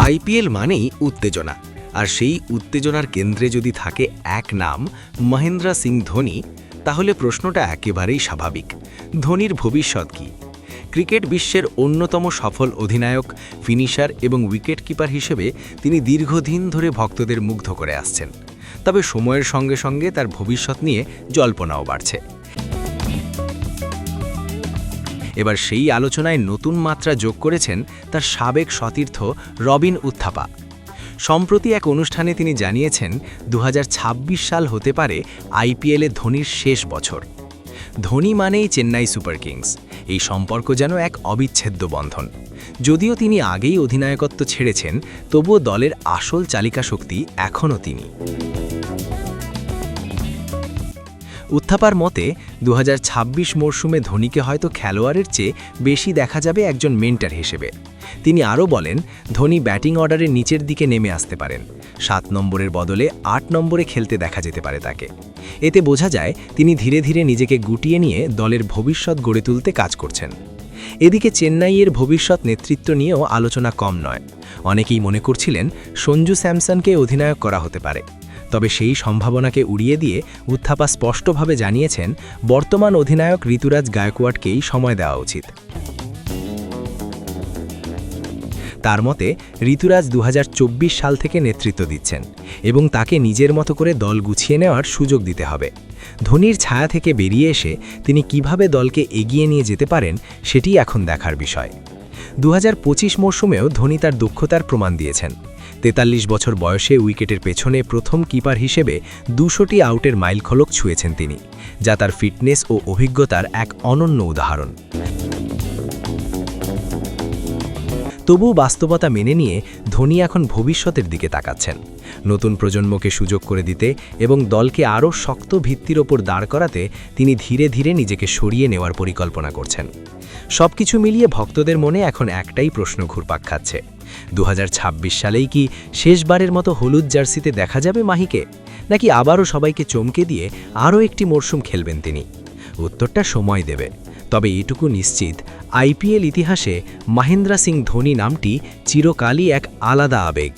IPL মানেই উত্তেজনা, আর সেই উত্তেজনার কেন্দ্রে যদি থাকে এক নাম মহেন্দ্র সিং ধোনি, তাহলে প্রশ্নটা একেবারেই স্বাভাবিক। ধোনির ভবিষ্যৎ কী? ক্রিকেট বিশ্বের অন্যতম সফল অধিনায়ক, ফিনিশার এবং উইকেট কিপার হিসেবে তিনি দীর্ঘদিন ধরে ভক্তদের মুগ্ধ করে আসছেন। তবে সময়ের সঙ্গে সঙ্গে তার ভবিষ্যৎ নিয়ে জল্পনাও বাড়ছে। এবার সেই আলোচনায় নতুন মাত্রা যোগ করেছেন তার সাবেক সতীর্থ রবিন উত্থাপা। সম্প্রতি এক অনুষ্ঠানে তিনি জানিয়েছেন 2026 সাল হতে পারে আইপিএলে ধোনির শেষ বছর। ধোনি মানেই চেন্নাই সুপার কিংস, এই সম্পর্ক যেন এক অবিচ্ছেদ্য বন্ধন। যদিও তিনি আগেই অধিনায়কত্ব ছেড়েছেন, তবুও দলের আসল চালিকা শক্তি এখনও তিনি। উত্থাপার মতে 2026 মরশুমে ধোনিকে হয়তো খেলোয়াড়ের চেয়ে বেশি দেখা যাবে একজন মেন্টর হিসেবে। তিনি আরও বলেন, ধোনি ব্যাটিং অর্ডারের নিচের দিকে নেমে আসতে পারেন, 7 নম্বরের বদলে 8 নম্বরে খেলতে দেখা যেতে পারে তাকে। এতে বোঝা যায় তিনি ধীরে ধীরে নিজেকে গুটিয়ে নিয়ে দলের ভবিষ্যৎ গড়ে তুলতে কাজ করছেন। এদিকে চেন্নাইয়ের ভবিষ্যৎ নেতৃত্ব নিয়েও আলোচনা কম নয়। অনেকেই মনে করছিলেন সঞ্জু স্যামসনকে অধিনায়ক করা হতে পারে। তবে সেই সম্ভাবনাকে উড়িয়ে দিয়ে উত্থাপা স্পষ্টভাবে জানিয়েছেন, বর্তমান অধিনায়ক ঋতুরাজ গায়কোয়াড়কেই সময় দেওয়া উচিত। তার মতে ঋতুরাজ 2024 সাল থেকে নেতৃত্ব দিচ্ছেন এবং তাকে নিজের মতো করে দল গুছিয়ে নেওয়ার সুযোগ দিতে হবে। ধোনির ছায়া থেকে বেরিয়ে এসে তিনি কিভাবে দলকে এগিয়ে নিয়ে যেতে পারেন, সেটি এখন দেখার বিষয়। 2025 মরশুমেও ধোনি তার দক্ষতার প্রমাণ দিয়েছেন। 43 বছর বয়সে উইকেটের পেছনে প্রথম কিপার হিসেবে 200টি আউটের মাইলফলক ছুঁয়েছেন তিনি, যা তার ফিটনেস ও অভিজ্ঞতার এক অনন্য উদাহরণ। তবুও বাস্তবতা মেনে নিয়ে ধোনি এখন ভবিষ্যতের দিকে তাকাচ্ছেন, নতুন প্রজন্মকে সুযোগ করে দিতে এবং দলকে আরও শক্ত ভিত্তির ওপর দাঁড় করাতে তিনি ধীরে ধীরে নিজেকে সরিয়ে নেওয়ার পরিকল্পনা করছেন। সবকিছু মিলিয়ে ভক্তদের মনে এখন একটাই প্রশ্ন ঘুরপাক খাচ্ছে, 2026 সালেই কি শেষবারের মতো হলুদ জার্সিতে দেখা যাবে মাহিকে, নাকি আবারও সবাইকে চমকে দিয়ে আরও একটি মরশুম খেলবেন তিনি? উত্তরটা সময় দেবে। তবে এটুকু নিশ্চিত, আইপিএল ইতিহাসে মহেন্দ্র সিং ধোনি নামটি চিরকালই এক আলাদা আবেগ।